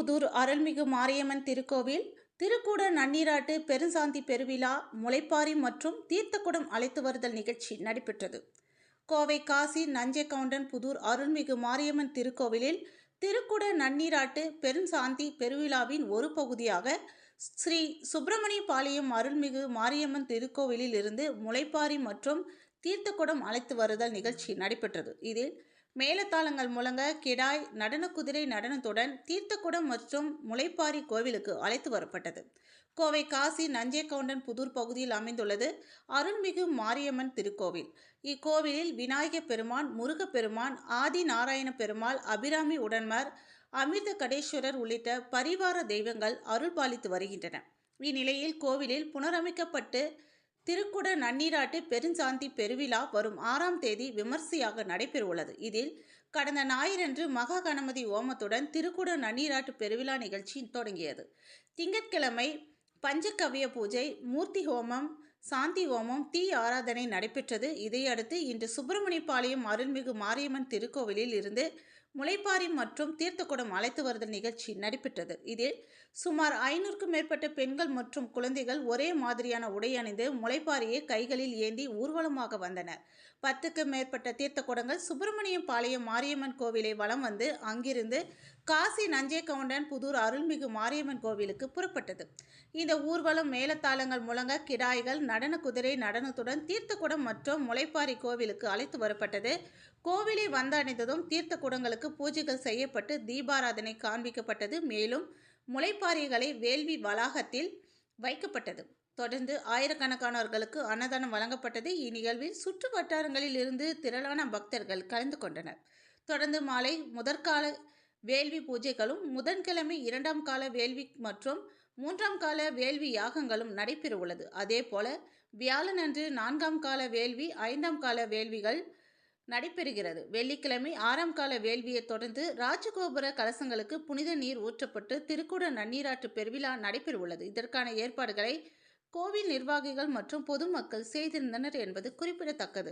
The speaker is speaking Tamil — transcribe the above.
புதூர் அருள்மிகு மாரியம்மன் திருக்கோவில் திருக்கூட நன்னீராட்டு பெருஞ்சாந்தி பெருவிழா முளைப்பாரி மற்றும் தீர்த்தக்குடம் அழைத்து வருதல் நிகழ்ச்சி நடைபெற்றது. கோவை காசி நஞ்சைகவுண்டன் புதூர் அருள்மிகு மாரியம்மன் திருக்கோவிலில் திருக்குட நன்னீராட்டு பெருஞ்சாந்தி பெருவிழாவின் ஒரு பகுதியாக ஸ்ரீ சுப்பிரமணியபாளையம் அருள்மிகு மாரியம்மன் திருக்கோவிலில் இருந்து முளைப்பாரி மற்றும் தீர்த்தக்குடம் அழைத்து வருதல் நிகழ்ச்சி நடைபெற்றது. இதில் மேலத்தாளங்கள் முழங்க கிடாய் நடன குதிரை நடனத்துடன் தீர்த்தக்குடம் மற்றும் முளைப்பாரி கோவிலுக்கு அழைத்து வரப்பட்டது. கோவை காசி நஞ்சைகவுண்டன் புதூர் பகுதியில் அமைந்துள்ளது அருள்மிகு மாரியம்மன் திருக்கோவில். இக்கோவிலில் விநாயக பெருமான், முருகப்பெருமான், ஆதி நாராயண பெருமாள், அபிராமி உடன்மர், அமிர்த கடேஸ்வரர் உள்ளிட்ட பரிவார தெய்வங்கள் அருள் பாலித்து வருகின்றன. இந்நிலையில் கோவிலில் புனரமைக்கப்பட்டு திருக்குட நன்னீராட்டு பெருஞ்சாந்தி பெருவிழா வரும் 6ஆம் தேதி விமர்சையாக நடைபெறவுள்ளது. இதில் கடந்த ஞாயிறன்று மகா கணபதி ஹோமத்துடன் திருக்குட நன்னீராட்டு பெருவிழா நிகழ்ச்சி தொடங்கியது. திங்கட்கிழமை பஞ்சகவ்ய பூஜை, மூர்த்தி ஹோமம், சாந்தி ஹோமம், தீ ஆராதனை நடைபெற்றது. இதையடுத்து இன்று சுப்பிரமணியபாளையம் அருள்மிகு மாரியம்மன் திருக்கோவிலில் இருந்து முளைப்பாரி மற்றும் தீர்த்தக்குடம் அழைத்து வருதல் நிகழ்ச்சி நடைபெற்றது. இதில் சுமார் 500க்கும் மேற்பட்ட பெண்கள் மற்றும் குழந்தைகள் ஒரே மாதிரியான உடை அணிந்து முளைப்பாரியை கைகளில் ஏந்தி ஊர்வலமாக வந்தனர். 10க்கும் மேற்பட்ட தீர்த்தக்குடங்கள் சுப்பிரமணியபாளையம் மாரியம்மன் கோவிலை வலம் வந்து அங்கிருந்து காசி நஞ்சைகவுண்டன் புதூர் அருள்மிகு மாரியம்மன் கோவிலுக்கு புறப்பட்டது. இந்த ஊர்வலம் மேலத்தாளங்கள் முழங்க கிடாய்கள் நடன குதிரை நடனத்துடன் தீர்த்தக்குடம் மற்றும் முளைப்பாரி கோவிலுக்கு அழைத்து வரப்பட்டது. கோவிலை வந்தடைந்ததும் தீர்த்தக்குடங்களுக்கு பூஜைகள் செய்யப்பட்டு தீபாராதனை காண்பிக்கப்பட்டது. மேலும் முளைப்பாரிகளை வேள்வி வளாகத்தில் வைக்கப்பட்டது. தொடர்ந்து ஆயிரக்கணக்கானவர்களுக்கு அன்னதானம் வழங்கப்பட்டது. இந்நிகழ்வில் சுற்று வட்டாரங்களில் இருந்து திரளான பக்தர்கள் கலந்து கொண்டனர். தொடர்ந்து மாலை முதற்கால வேள்வி பூஜைகளும், புதன்கிழமை 2ஆம் கால வேள்வி மற்றும் 3ஆம் கால வேள்வி யாகங்களும் நடைபெறவுள்ளது. அதேபோல வியாழனன்று 4ஆம் கால வேள்வி, 5ஆம் கால வேள்விகள் நடைபெறுகிறது. வெள்ளிக்கிழமை 6ஆம் கால வேள்வியை தொடர்ந்து ராஜகோபுர கலசங்களுக்கு புனித நீர் ஊற்றப்பட்டு திருக்குட நன்னீராட்டு பெருவிழா நடைபெறவுள்ளது. இதற்கான ஏற்பாடுகளை கோவில் நிர்வாகிகள் மற்றும் பொதுமக்கள் செய்திருந்தனர் என்பது குறிப்பிடத்தக்கது.